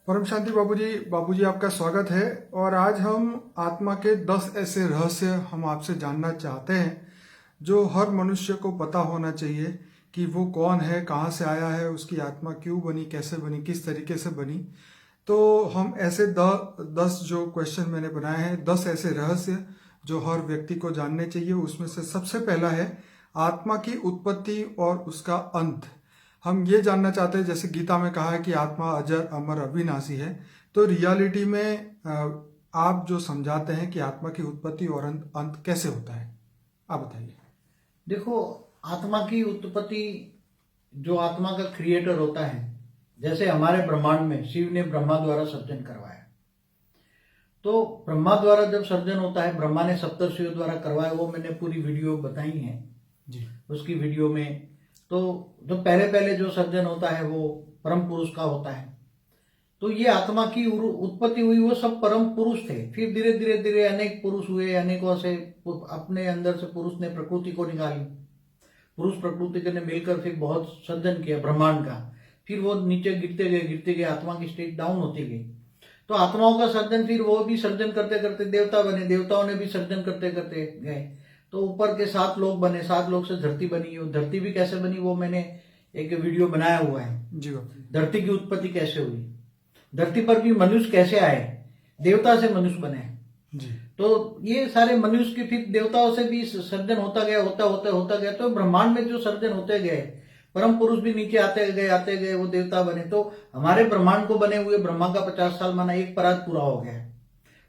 परम शांति बाबूजी आपका स्वागत है। और आज हम आत्मा के 10 ऐसे रहस्य हम आपसे जानना चाहते हैं जो हर मनुष्य को पता होना चाहिए कि वो कौन है, कहाँ से आया है, उसकी आत्मा क्यों बनी, कैसे बनी, किस तरीके से बनी। तो हम ऐसे 10 जो क्वेश्चन मैंने बनाए हैं, 10 ऐसे रहस्य जो हर व्यक्ति को जानने चाहिए। उसमें से सबसे पहला है आत्मा की उत्पत्ति और उसका अंत। हम ये जानना चाहते हैं, जैसे गीता में कहा है कि आत्मा अजर अमर अविनाशी है, तो रियलिटी में आप जो समझाते हैं कि आत्मा की उत्पत्ति और अंत कैसे होता है, आप बताइए। देखो, आत्मा की उत्पत्ति, जो आत्मा का क्रिएटर होता है, जैसे हमारे ब्रह्मांड में शिव ने ब्रह्मा द्वारा सर्जन करवाया। तो ब्रह्मा द्वारा जब सर्जन होता है, ब्रह्मा ने सप्तर्षियों द्वारा करवाया, वो मैंने पूरी वीडियो बताई है जी। उसकी वीडियो में। तो जो पहले पहले जो सर्जन होता है वो परम पुरुष का होता है। तो ये आत्मा की उत्पत्ति हुई, वो सब परम पुरुष थे। फिर धीरे धीरे धीरे अनेक पुरुष हुए, अनेकों से अपने अंदर से पुरुष ने प्रकृति को निकाली, पुरुष प्रकृति ने मिलकर फिर बहुत सर्जन किया ब्रह्मांड का। फिर वो नीचे गिरते गए, आत्मा की स्टेज डाउन होती गई। तो आत्माओं का सर्जन, फिर वो भी सर्जन करते करते देवता बने, देवताओं ने भी सर्जन करते करते गए। तो ऊपर के 7 लोग बने, 7 लोग से धरती बनी। और धरती भी कैसे बनी वो मैंने एक वीडियो बनाया हुआ है जी। धरती की उत्पत्ति कैसे हुई, धरती पर भी मनुष्य कैसे आए, देवता से मनुष्य बने जी। तो ये सारे मनुष्य के फिर देवताओं से भी सर्जन होता गया, होता गया। तो ब्रह्मांड में जो सर्जन होते गए, परम पुरुष भी नीचे आते गए, वो देवता बने। तो हमारे ब्रह्मांड को बने हुए ब्रह्मा का 50 साल माना एक परात पूरा हो गया है।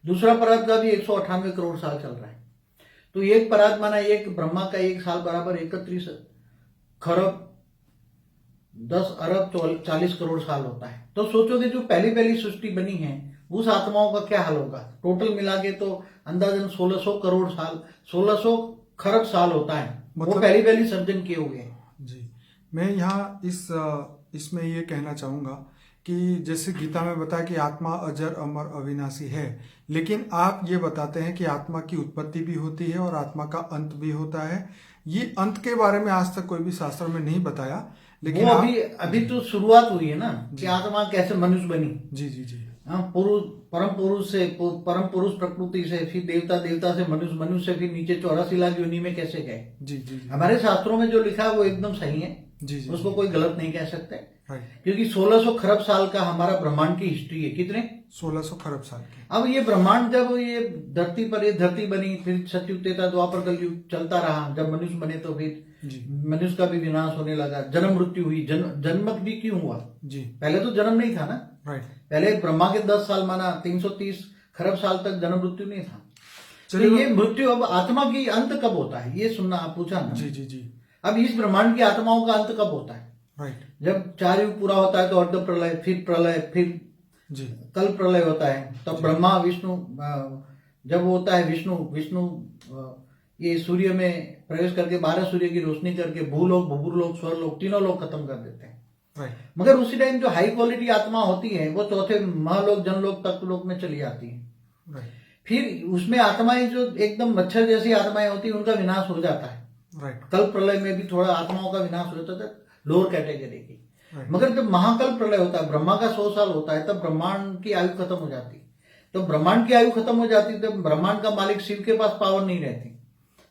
दूसरा परात का भी 198 करोड़ साल चल रहा है। तो एक परात माना एक ब्रह्मा का एक साल बराबर 31 खरब 10 अरब 40 करोड़ साल होता है। तो सोचोगे जो पहली सृष्टि बनी है उस आत्माओं का क्या हाल होगा। टोटल मिला के तो अंदाजन 1600 करोड़ साल, 1600 खरब साल होता है। मतलब वो पहली सर्जन किए हुए हैं। जी। मैं यहाँ इसमें ये कहना चाहूँगा कि जैसे गीता में बताया कि आत्मा अजर अमर अविनाशी है, लेकिन आप ये बताते हैं कि आत्मा की उत्पत्ति भी होती है और आत्मा का अंत भी होता है। ये अंत के बारे में आज तक कोई भी शास्त्र में नहीं बताया, लेकिन वो अभी तो शुरुआत हुई है ना कि आत्मा कैसे मनुष्य बनी। जी जी जी। परम पुरुष प्रकृति से, फिर देवता से मनुष्य से, फिर नीचे 84 लाख योनि में कैसे गए। जी जी जी। हमारे शास्त्रों में जो लिखा है वो एकदम सही है। जी जी। उसको कोई गलत नहीं कह सकते, क्योंकि 1600 खरब साल का हमारा ब्रह्मांड की हिस्ट्री है। कितने? 1600 खरब साल की। अब ये ब्रह्मांड जब ये धरती पर ये धरती बनी, फिर सतयुग त्रेता द्वापर कलयुग चलता रहा। जब मनुष्य बने तो फिर मनुष्य का भी विनाश होने लगा, जन्म मृत्यु हुई। जन्म भी क्यों हुआ जी? पहले तो जन्म नहीं था ना। राइट। पहले ब्रह्मा के 10 साल माना 330 खरब साल तक जन्म मृत्यु नहीं था। तो ये मृत्यु अब आत्मा की अंत कब होता है ये सुनना, आप पूछा ना। जी जी जी। अब इस ब्रह्मांड की आत्माओं का अंत कब होता है? राइट। जब 4 युग पूरा होता है तो अर्ध प्रलय, फिर प्रलय, फिर जी कल प्रलय होता है। तब ब्रह्मा विष्णु, जब होता है विष्णु ये सूर्य में प्रवेश करके 12 सूर्य की रोशनी करके भूलोक, भूपुरलोक, स्वर्लोक, तीनों लोग खत्म कर देते हैं। राइट। मगर उसी टाइम जो हाई क्वालिटी आत्मा होती है वो चौथे महलोक, जनलोक, तत्वलोक में चली जाती है। राइट। फिर उसमें आत्माएं जो एकदम मच्छर जैसी आत्माएं होती है उनका विनाश हो जाता है। राइट। कल प्रलय में भी थोड़ा आत्माओं का विनाश हो जाता है लोअर कैटेगरी की। मगर जब महाकल प्रलय होता है, ब्रह्मा का 100 साल होता है, तब ब्रह्मांड की आयु खत्म हो जाती है। तो ब्रह्मांड की आयु खत्म हो जाती है तब ब्रह्मांड का मालिक शिव के पास पावर नहीं रहती,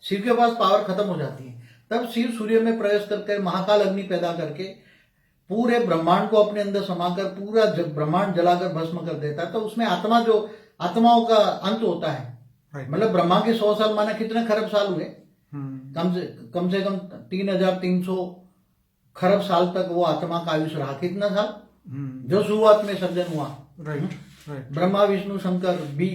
शिव के पास पावर खत्म हो जाती है। तब शिव सूर्य में प्रवेश करके महाकाल अग्नि पैदा करके पूरे ब्रह्मांड को अपने अंदर समाकर पूरा ब्रह्मांड जलाकर भस्म कर देता है। तो उसमें आत्माओं का अंत होता है। मतलब ब्रह्मा के 100 साल माना कितने खरब साल हुए? कम से कम 3300 खरब साल तक वो आत्मा का आयुष रहा। कितना साल? जो शुरुआत में सर्जन हुआ। राइट। ब्रह्मा विष्णु शंकर भी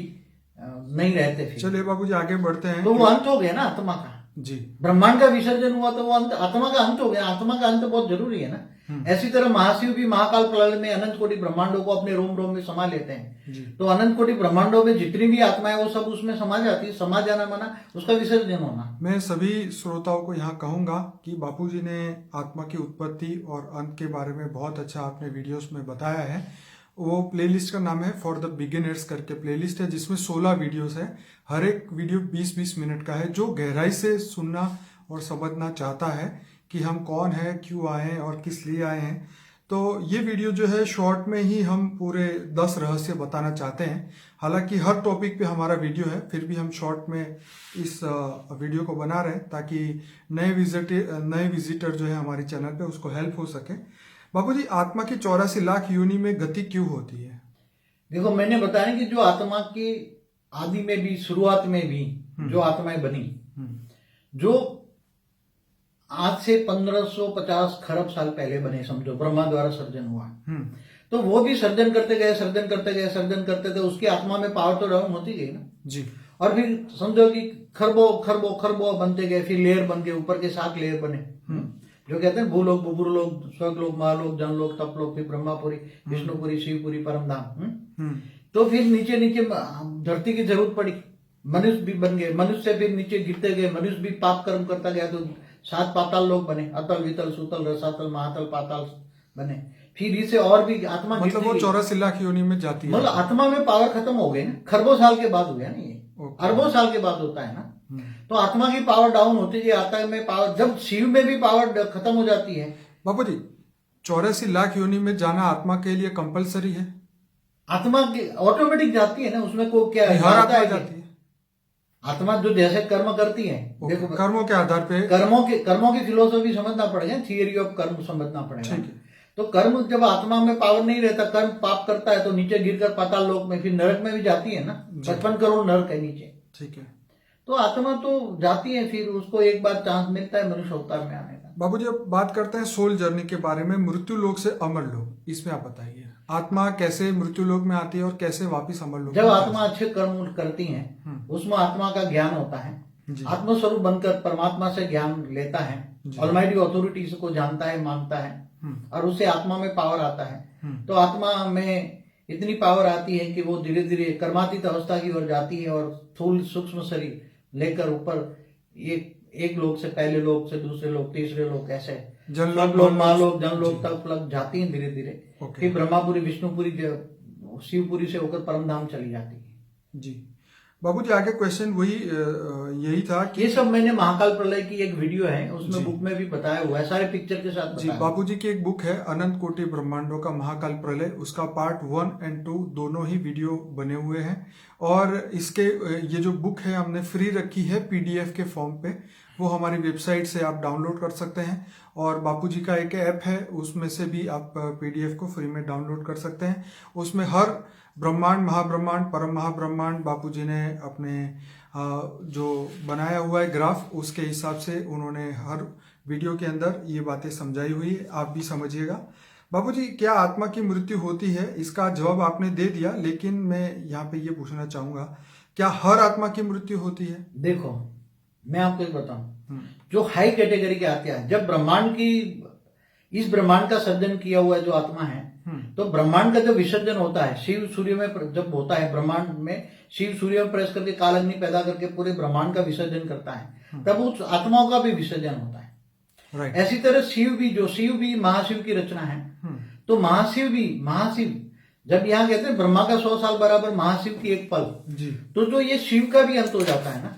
नहीं रहते थे। चलिए बाबूजी आगे बढ़ते हैं। तो वो अंत हो गया ना आत्मा का। जी। ब्रह्मांड का विसर्जन हुआ तो वो अंत, आत्मा का अंत हो गया। आत्मा का अंत बहुत जरूरी है ना। ऐसी तरह महाशिव भी महाकाल प्रलय में अनंत कोटि ब्रह्मांडों को अपने रोम रोम में समा लेते हैं। जी। तो अनंत कोटि ब्रह्मांडों में जितनी भी आत्माएं वो सब उसमें समा जाती है। समा जाना माना उसका विसर्जन होना। मैं सभी श्रोताओं को यहाँ कहूंगा कि बापूजी ने आत्मा की उत्पत्ति और अंत के बारे में बहुत अच्छा आपने वीडियोस में बताया है। वो प्लेलिस्ट का नाम है फॉर द बिगिनर्स करके प्लेलिस्ट है, जिसमें 16 वीडियोस है। हर एक वीडियो 20-20 मिनट का है। जो गहराई से सुनना और समझना चाहता है कि हम कौन है, क्यों आए हैं और किस लिए आए हैं, तो ये वीडियो जो है शॉर्ट में ही हम पूरे 10 रहस्य बताना चाहते हैं। हालांकि हर टॉपिक पे हमारा वीडियो है, फिर भी हम शॉर्ट में इस वीडियो को बना रहे हैं ताकि नए विजिटर जो है हमारे चैनल पे उसको हेल्प हो सके। बाबूजी, आत्मा की 84 लाख योनि में गति क्यों होती है? देखो, मैंने बताया कि जो आत्मा की आदि में भी, शुरुआत में भी जो आत्माएं बनी, जो आज से 1550 खरब साल पहले बने, समझो ब्रह्मा द्वारा सर्जन हुआ, तो वो भी सर्जन करते गए, उसकी आत्मा में पावर तो डाउन होती गई ना जी। और फिर समझो कि खरबों बनते गए, फिर लेयर बन गए, ऊपर के 7 लेयर बने, जो कहते हैं भूलोक, बुबुरलोक, स्वर्गलोक, महालोक, जनलोक, तपलोक, फिर ब्रह्मापुरी, विष्णुपुरी, शिवपुरी, परमधाम। तो फिर नीचे धरती की जरूरत पड़ी, मनुष्य भी बन गए, मनुष्य से फिर नीचे गिरते गए, मनुष्य भी पाप कर्म करता गया, तो 7 पाताल लोक बने, अतल, वितल, सुतल, रसातल, महातल, पाताल बने। फिर इसे और भी आत्मा, मतलब वो 84 लाख योनि में जाती है, मतलब आत्मा में पावर खत्म हो गई ना, खरबों साल के बाद हुआ ना, ये अरबों साल के बाद होता है ना। तो आत्मा की पावर डाउन होती है, आत्मा में पावर, जब शिव में भी पावर खत्म हो जाती है। बाबू जी, 84 लाख योनि में जाना आत्मा के लिए कंपलसरी है? आत्मा की ऑटोमेटिक जाती है ना, उसमें को क्या है, हर आत्मा जाती है। आत्मा जो जैसे कर्म करती है, देखो कर्मों के आधार पे, कर्मों की फिलोसफी समझना पड़ेगा, थियरी ऑफ कर्म समझना पड़ेगा। तो कर्म, जब आत्मा में पावर नहीं रहता, कर्म पाप करता है, तो नीचे गिरकर पाताल लोक में, फिर नरक में भी जाती है ना, 55 करोड़ नरक है नीचे। ठीक है। तो आत्मा तो जाती है, फिर उसको एक बार चांस मिलता है मनुष्य अवतार में आने का। बाबूजी, अब बात करते हैं सोल जर्नी के बारे में, मृत्यु लोक से अमर लोक, इसमें आप बताइए आत्मा कैसे मृत्यु लोक में आती है और कैसे वापिस अमर लोक? जब आत्मा अच्छे कर्म करती है, उसमें आत्मा का ज्ञान होता है, आत्मस्वरूप बनकर परमात्मा से ज्ञान लेता है, ऑलमाइटी अथॉरिटी को जानता है, मानता है, और उससे आत्मा में पावर आता है। तो आत्मा में इतनी पावर आती है कि वो धीरे धीरे कर्मातीत अवस्था की ओर जाती है, और स्थूल सूक्ष्म शरीर लेकर ऊपर एक लोक से, पहले लोक से दूसरे लोक, तीसरे लोक, ऐसे जनलोक, महालोक, जनलोक तक जाती है धीरे धीरे। फिर ब्रह्मापुरी, विष्णुपुरी, शिवपुरी से होकर परमधाम चली जाती है। जी बाबूजी, आगे क्वेश्चन वही यही था कि ये सब मैंने महाकाल प्रलय की एक वीडियो है, उसमें बुक में भी बताया हुआ है, सारे पिक्चर के साथ जी। बाबूजी की एक बुक है अनंत कोटि ब्रह्मांडों का महाकाल प्रलय, उसका पार्ट 1 और 2 दोनों ही वीडियो बने हुए हैं, और इसके ये जो बुक है हमने फ्री रखी है PDF के फॉर्म पे, वो हमारी वेबसाइट से आप डाउनलोड कर सकते हैं, और बापूजी का एक ऐप है उसमें से भी आप PDF को फ्री में डाउनलोड कर सकते हैं। उसमें हर ब्रह्मांड, महाब्रह्मांड, परम महाब्रह्मांड बापूजी ने अपने जो बनाया हुआ है ग्राफ, उसके हिसाब से उन्होंने हर वीडियो के अंदर ये बातें समझाई हुई है, आप भी समझिएगा। बाबूजी, क्या आत्मा की मृत्यु होती है? इसका जवाब आपने दे दिया, लेकिन मैं यहाँ पे ये पूछना चाहूंगा, क्या हर आत्मा की मृत्यु होती है? देखो, मैं आपको एक बताऊं, जो हाई कैटेगरी के आते हैं, जब ब्रह्मांड की, इस ब्रह्मांड का सर्जन किया हुआ जो आत्मा है, तो ब्रह्मांड का जो विसर्जन होता है, शिव सूर्य में जब होता है, ब्रह्मांड में शिव सूर्य में प्रवेश करके काल अग्नि पैदा करके पूरे ब्रह्मांड का विसर्जन करता है, तब उस आत्माओं का भी विसर्जन होता है। ऐसी तरह शिव भी महाशिव की रचना है, तो महाशिव जब यहाँ कहते हैं ब्रह्मा का 100 साल बराबर महाशिव की एक पल, तो जो ये शिव का भी अंत हो जाता है ना।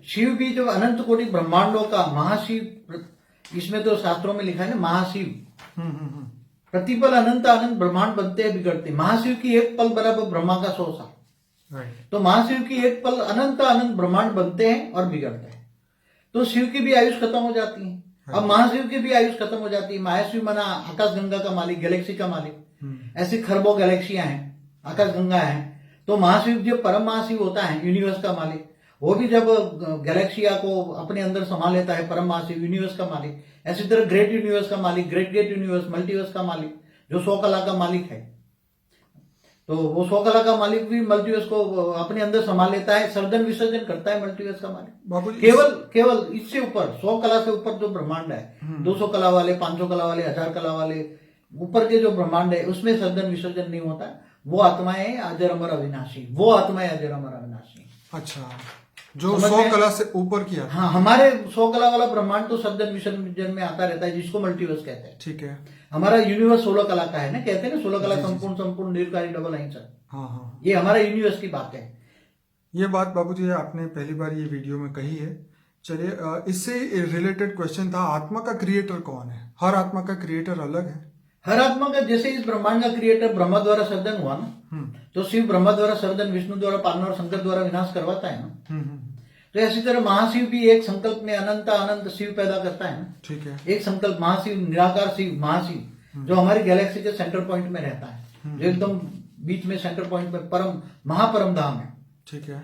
शिव भी जब अनंत कोटि ब्रह्मांडों का महाशिव, इसमें तो शास्त्रों में लिखा है ना, महाशिव प्रतिपल अनंत अनंत ब्रह्मांड बनते हैं, बिगड़ते। महाशिव की एक पल बराबर ब्रह्मा का 100 साल। तो महाशिव की एक पल अनंत अनंत ब्रह्मांड बनते हैं और बिगड़ते हैं, तो शिव की भी आयुष खत्म हो जाती है। अब महाशिव की भी आयुष खत्म हो जाती है। महाशिव मना आकाश गंगा का मालिक, गैलेक्सी का मालिक, ऐसी खरबों गैलेक्सियां हैं, आकाश गंगा है। तो महाशिव जो परम महाशिव होता है, यूनिवर्स का मालिक, वो भी जब गैलेक्सिया को अपने अंदर समा लेता है, परम महाशिव यूनिवर्स का मालिक। ऐसी तरह ग्रेट यूनिवर्स का मालिक, ग्रेट यूनिवर्स, मल्टीवर्स का मालिक, जो 100 कला का मालिक है, तो वो 100 कला का मालिक भी मल्टीवर्स को अपने अंदर समा लेता है, सर्जन विसर्जन करता है मल्टीवर्स का मालिक। केवल इससे ऊपर 100 कला से ऊपर जो ब्रह्मांड है, 200 कला वाले, 500 कला वाले, 1000 कला वाले ऊपर के जो ब्रह्मांड है, उसमें सर्जन विसर्जन नहीं होता। वो आत्माएं अजर अमर अविनाशी, वो आत्माएं अजर अमर अविनाशी। अच्छा, जो 100 कला से ऊपर किया। हाँ, हमारे 100 कला वाला ब्रह्मांड तो सर्जन विसर्जन में आता रहता है, जिसको मल्टीवर्स कहते हैं। ठीक है। हमारा यूनिवर्स 16 कला का है ना, कहते हैं ना 16 कला संपूर्ण निर्कारी डबल आंसर। हाँ, ये हमारा यूनिवर्स की बात है। ये बात बाबूजी आपने पहली बार ये वीडियो में कही है। चलिए, इससे रिलेटेड क्वेश्चन था, आत्मा का क्रिएटर कौन है? हर आत्मा का क्रिएटर अलग है। हर आत्मा का, जैसे इस ब्रह्मांड का क्रिएटर ब्रह्मा द्वारा सर्जन हुआ ना, तो शिव ब्रह्मा द्वारा सर्जन, विष्णु द्वारा पालन और शंकर द्वारा विनाश करवाता है ना। तो इसी तरह महाशिव भी एक संकल्प में अनंत अनंत शिव पैदा करता है ना। ठीक है। एक संकल्प महाशिव, निराकार शिव, महाशिव जो हमारी गैलेक्सी के सेंटर पॉइंट में रहता है, जो एकदम बीच में सेंटर पॉइंट में परम महापरम धाम है। ठीक है।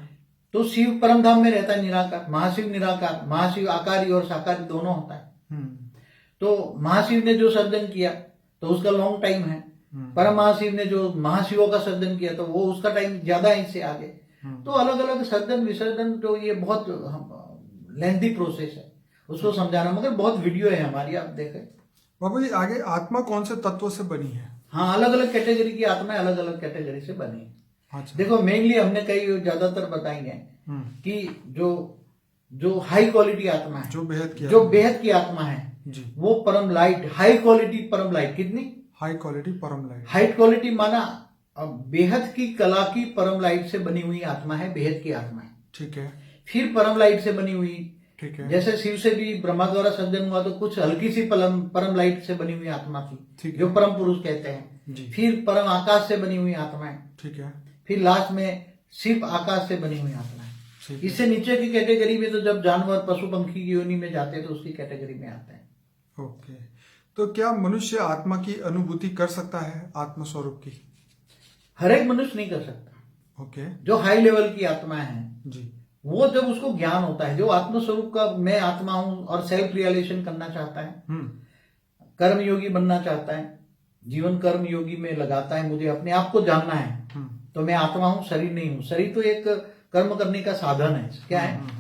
तो शिव परम धाम में रहता है निराकार, महाशिव निराकार, महाशिव आकारी और साकारी दोनों होता है। तो महाशिव ने जो सर्जन किया तो उसका लॉन्ग टाइम है, परम महाशिव ने जो महाशिवों का सर्जन किया तो वो उसका टाइम ज्यादा है इससे आगे। तो अलग अलग सर्जन विसर्जन, तो ये बहुत लेंथी प्रोसेस है, उसको समझाना, मगर बहुत वीडियो है हमारी, आप देखें। बाबू जी आगे आत्मा कौन से तत्व से बनी है? हाँ, अलग अलग कैटेगरी की आत्माएं अलग अलग कैटेगरी से बनी है। अच्छा। देखो मेनली हमने कई ज्यादातर बताई है कि जो हाई क्वालिटी आत्मा है, जो बेहद की आत्मा है जी, वो परम लाइट, हाई क्वालिटी परम लाइट। कितनी हाई क्वालिटी परम लाइट? हाई क्वालिटी माना बेहद की कला की परम लाइट से बनी हुई आत्मा है, बेहद की आत्मा है। ठीक है। फिर परम लाइट से बनी हुई, ठीक है। जैसे शिव से भी ब्रह्मा द्वारा सर्जन हुआ तो कुछ हल्की सी परम लाइट से बनी हुई आत्मा थी, जो परम पुरुष कहते हैं जी। फिर परम आकाश से बनी हुई आत्मा है। ठीक है। फिर लास्ट में सिर्फ आकाश से बनी हुई आत्मा है। इससे नीचे की कैटेगरी में तो जब जानवर पशु पंखी की योनि में जाते हैं तो उसकी कैटेगरी में आते हैं। ओके। तो क्या मनुष्य आत्मा की अनुभूति कर सकता है, आत्म स्वरूप की? हर एक मनुष्य नहीं कर सकता। ओके। जो हाई लेवल की आत्मा है जी, वो जब उसको ज्ञान होता है, जो आत्म स्वरूप का मैं आत्मा हूं और सेल्फ रियलाइजेशन करना चाहता है, कर्म योगी बनना चाहता है, जीवन कर्म योगी में लगाता है, मुझे अपने आप को जानना है, तो मैं आत्मा हूं, शरीर नहीं हूं। शरीर तो एक कर्म करने का साधन है। क्या है?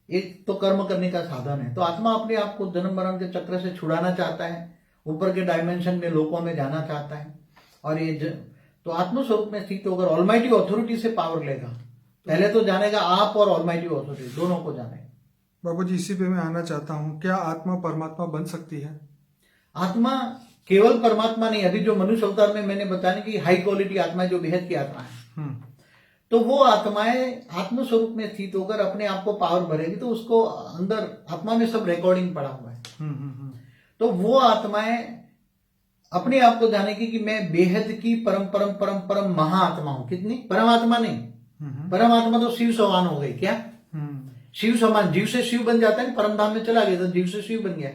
एक तो कर्म करने का साधन है। तो आत्मा अपने आप को जन्म मरण के चक्र से छुड़ाना चाहता है, ऊपर के डायमेंशन में, लोकों में जाना चाहता है। और ये तो आत्म स्वरूप में स्थित होकर ऑलमाइटी ऑथोरिटी से पावर लेगा। पहले तो जानेगा आप और ऑलमाइटी ऑथोरिटी दोनों को जाने। बाबू जी इसी पे मैं आना चाहता हूँ, क्या आत्मा परमात्मा बन सकती है? आत्मा केवल परमात्मा नहीं, अभी जो मनुष्य अवतार में मैंने बताया कि हाई क्वालिटी आत्मा है, जो बेहद की आत्मा है, तो वो आत्माएं आत्म स्वरूप में स्थित होकर अपने आप को पावर भरेगी, तो उसको अंदर आत्मा में सब रिकॉर्डिंग पड़ा हुआ है। तो वो आत्माएं अपने आप को जानेगी कि मैं बेहद की परम परम परम परम महाआत्मा हूं। कितनी? परमात्मा नहीं, परमात्मा तो शिव समान हो गई। क्या? शिव समान, जीव से शिव बन जाता है, परम धाम में चला गया तो जीव से शिव बन गया,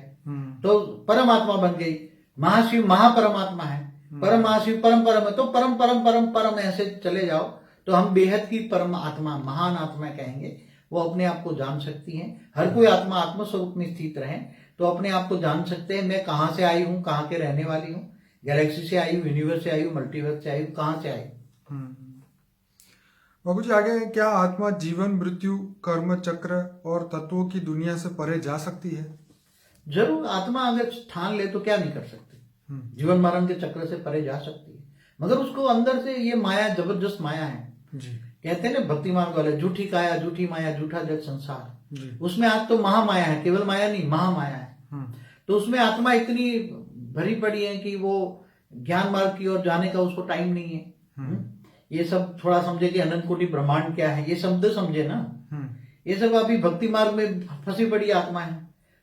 तो परमात्मा बन गई। महाशिव महापरमात्मा है, परम महाशिव परम परम है, तो परम परम परम परम ऐसे चले जाओ तो हम बेहद की परम आत्मा, महान आत्मा कहेंगे। वो अपने आप को जान सकती हैं। हर कोई आत्मा आत्म स्वरूप में स्थित रहे तो अपने आप को जान सकते हैं, मैं कहां से आई हूं, कहां के रहने वाली हूं, गैलेक्सी से आई हूं, यूनिवर्स से आई हूं, मल्टीवर्स से आई हूं, कहां से आई। बाबू जी आगे, क्या आत्मा जीवन मृत्यु कर्म चक्र और तत्वों की दुनिया से परे जा सकती है? जरूर, आत्मा अगर ठान ले तो क्या नहीं कर सकती, जीवन मरण के चक्र से परे जा सकती है। मगर उसको अंदर से ये माया, जबरदस्त माया है जी। कहते हैं ना भक्ति मार्ग वाले, झूठी काया झूठी माया झूठा जग संसार। उसमें आज तो महामाया है, केवल माया नहीं, महामाया है। तो उसमें आत्मा इतनी भरी पड़ी है कि वो ज्ञान मार्ग की ओर जाने का उसको टाइम नहीं है। ये सब थोड़ा समझे कि अनंत कोटि ब्रह्मांड क्या है, ये शब्द समझे ना। ये सब अभी भक्ति मार्ग में फंसी पड़ी आत्मा है।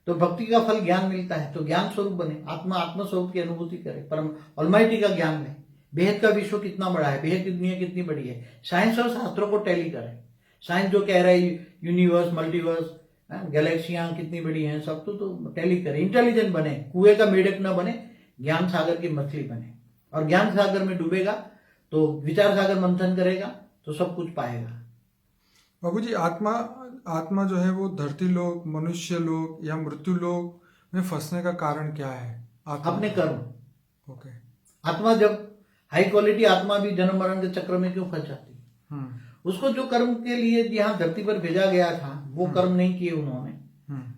तो भक्ति का फल ज्ञान मिलता है, तो ज्ञान स्वरूप बने, आत्मा आत्म स्वरूप की अनुभूति करे, परम ऑलमाइटी का ज्ञान ले। बेहद का विश्व कितना बड़ा है, बेहद की दुनिया कितनी बड़ी है, साइंस और शास्त्रों को टैली करे। साइंस जो कह रहा है यूनिवर्स, मल्टीवर्स, गैलेक्सियां कितनी बड़ी हैं, सब तो टैली करे। इंटेलिजेंट बने, कुएं का मेढक न बने, ज्ञान सागर की मछली बने। और ज्ञान सागर में डूबेगा तो विचार सागर मंथन करेगा तो सब कुछ पाएगा। बाबू जी आत्मा जो है वो धरती लोक, मनुष्य लोक या मृत्यु लोक में फंसने का कारण क्या है? अपने कर्म। ओके। आत्मा जब हाई क्वालिटी आत्मा भी जन्म मरण के चक्र में क्यों फंस जाती है? उसको जो कर्म के लिए यहाँ धरती पर भेजा गया था वो कर्म नहीं किए उन्होंने,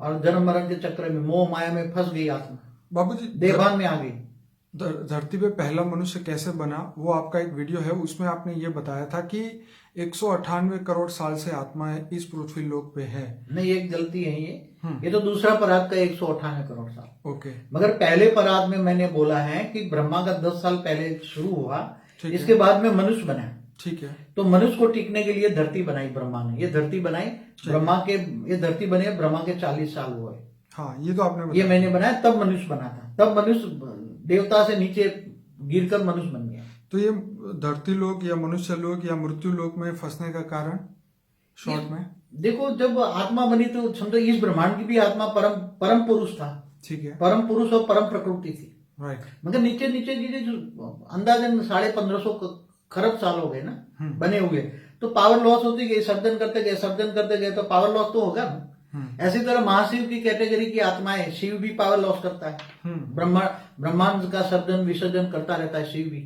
और जन्म मरण के चक्र में मोह माया में फंस गई आत्मा, बाबूजी देहभान में आ गई। धरती पे पहला मनुष्य कैसे बना, वो आपका एक वीडियो है, उसमें आपने ये बताया था कि 198 करोड़ साल से आत्माएं इस पृथ्वी लोक पे है। नहीं, एक गलती है ये तो दूसरा पराग का 198 करोड़ साल। ओके। मगर पहले पराग में मैंने बोला है कि ब्रह्मा का 10 साल पहले शुरू हुआ, इसके बाद में मनुष्य बना। ठीक है। तो मनुष्य को टिकने के लिए धरती बनाई ब्रह्मा ने। ये धरती बनाई ब्रह्मा के, ये धरती बने ब्रह्मा के 40 साल हुए। हाँ, ये तो आपने बताया। ये मैंने बनाया, तब मनुष्य बना था। तब मनुष्य देवता से नीचे गिरकर मनुष्य बन गया। तो ये धरती लोक या मनुष्य लोक या मृत्यु लोक में फंसने का कारण शॉर्ट में, देखो जब आत्मा बनी तो समझो इस ब्रह्मांड की भी आत्मा परम पुरुष था, ठीक है, परम पुरुष और परम प्रकृति थी, राइट। मगर नीचे नीचे चीजें जो अंदाजन 1550 खरब साल हो गए ना बने हुए, तो पावर लॉस होती गई, सर्जन करते गए तो पावर लॉस तो होगा ना। ऐसी तरह महाशिव की कैटेगरी की आत्माएं, शिव भी पावर लॉस करता है, ब्रह्मांड का सर्जन विसर्जन करता रहता है शिव भी।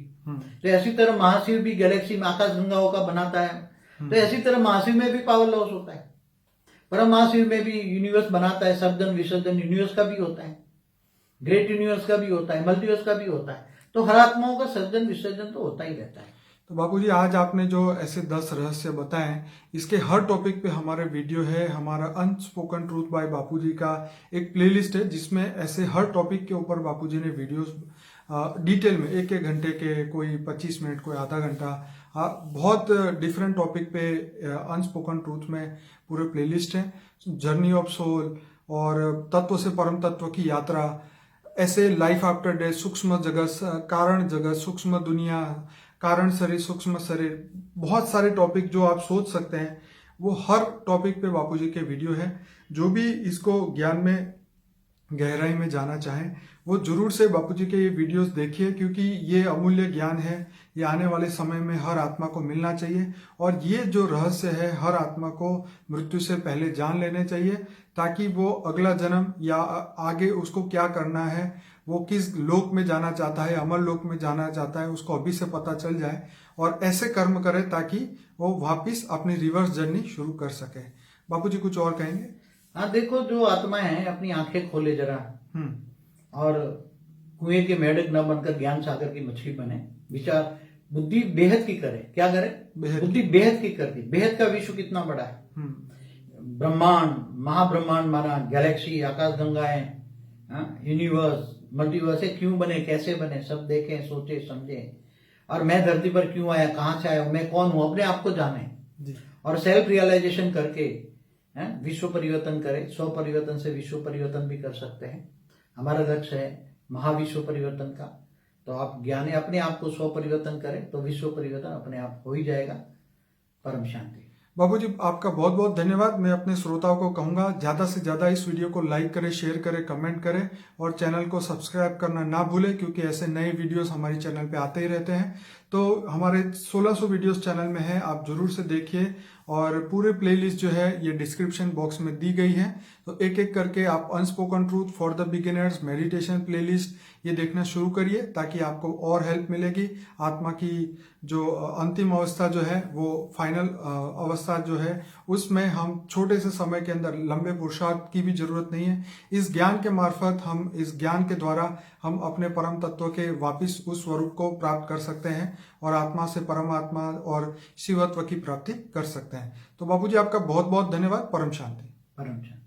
तो ऐसी तरह महाशिव भी गैलेक्सी में आकाश गंगाओं का बनाता है, तो ऐसी तरह महाशिव में भी पावर लॉस होता है। परम महाशिव में भी यूनिवर्स बनाता है, सर्जन विसर्जन यूनिवर्स का भी होता है, ग्रेट यूनिवर्स का भी होता है, मल्टीवर्स का भी होता है। तो हर आत्माओं का सर्जन विसर्जन तो होता ही रहता है। तो बापूजी आज आपने जो ऐसे 10 रहस्य बताए, इसके हर टॉपिक पे हमारे वीडियो है, हमारा अनस्पोकन ट्रूथ बाय बापूजी का एक प्लेलिस्ट है जिसमें ऐसे हर टॉपिक के ऊपर बापूजी ने वीडियोस डिटेल में 1-1 घंटे के, कोई 25 मिनट, कोई आधा घंटा, बहुत डिफरेंट टॉपिक पे अनस्पोकन ट्रूथ में पूरे प्लेलिस्ट है। जर्नी ऑफ सोल और तत्व से परम तत्व की यात्रा, ऐसे लाइफ आफ्टर डेथ, सूक्ष्म जगत, कारण जगत, सूक्ष्म दुनिया, कारण शरीर, सूक्ष्म शरीर, बहुत सारे टॉपिक जो आप सोच सकते हैं वो हर टॉपिक पे बापूजी के वीडियो है। जो भी इसको ज्ञान में गहराई में जाना चाहें वो जरूर से बापूजी के ये वीडियोस देखिए, क्योंकि ये अमूल्य ज्ञान है, ये आने वाले समय में हर आत्मा को मिलना चाहिए। और ये जो रहस्य है हर आत्मा को मृत्यु से पहले जान लेने चाहिए, ताकि वो अगला जन्म या आगे उसको क्या करना है, वो किस लोक में जाना चाहता है, अमर लोक में जाना चाहता है, उसको अभी से पता चल जाए और ऐसे कर्म करे ताकि वो वापिस अपनी रिवर्स जर्नी शुरू कर सके। बापूजी कुछ और कहेंगे? हाँ, देखो जो आत्माएं हैं अपनी आंखें खोले जरा और कुएं के मेढक न बनकर ज्ञान सागर की मछली बने, विचार बुद्धि बेहद की करे। क्या करे? बुद्धि बेहद की करती। बेहद का विश्व कितना बड़ा है, ब्रह्मांड, महाब्रह्मांड माना, गैलेक्सी, आकाश गंगाएं, यूनिवर्स, मल्टीवर्स क्यों बने, कैसे बने, सब देखें, सोचे, समझे। और मैं धरती पर क्यों आया, कहां से आया, मैं कौन हूं, अपने आप को जाने और सेल्फ रियलाइजेशन करके विश्व परिवर्तन करें। 100 परिवर्तन से विश्व परिवर्तन भी कर सकते हैं। हमारा लक्ष्य है महाविश्व परिवर्तन का। तो आप ज्ञानी अपने आप को 100 परिवर्तन करें तो विश्व परिवर्तन अपने आप हो ही जाएगा। परम शांति। बाबूजी आपका बहुत बहुत धन्यवाद। मैं अपने श्रोताओं को कहूंगा ज्यादा से ज्यादा इस वीडियो को लाइक करें, शेयर करें, कमेंट करें और चैनल को सब्सक्राइब करना ना भूलें, क्योंकि ऐसे नए वीडियोस हमारे चैनल पे आते ही रहते हैं। तो हमारे 1600 वीडियोस चैनल में है, आप जरूर से देखिए। और पूरे प्लेलिस्ट जो है ये डिस्क्रिप्शन बॉक्स में दी गई है। तो एक एक करके आप unspoken truth for the beginners, meditation playlist ये देखना शुरू करिए, ताकि आपको और हेल्प मिलेगी। आत्मा की जो अंतिम अवस्था जो है, वो फाइनल अवस्था जो है, उसमें हम छोटे से समय के अंदर लंबे पुरुषार्थ की भी जरूरत नहीं है। इस ज्ञान के मार्फत हम, इस ज्ञान के द्वारा हम अपने परम तत्व के वापिस उस स्वरूप को प्राप्त कर सकते हैं और आत्मा से परमात्मा और शिवत्व की प्राप्ति कर सकते हैं। तो बापूजी आपका बहुत बहुत धन्यवाद। परम शांति। परम शांति।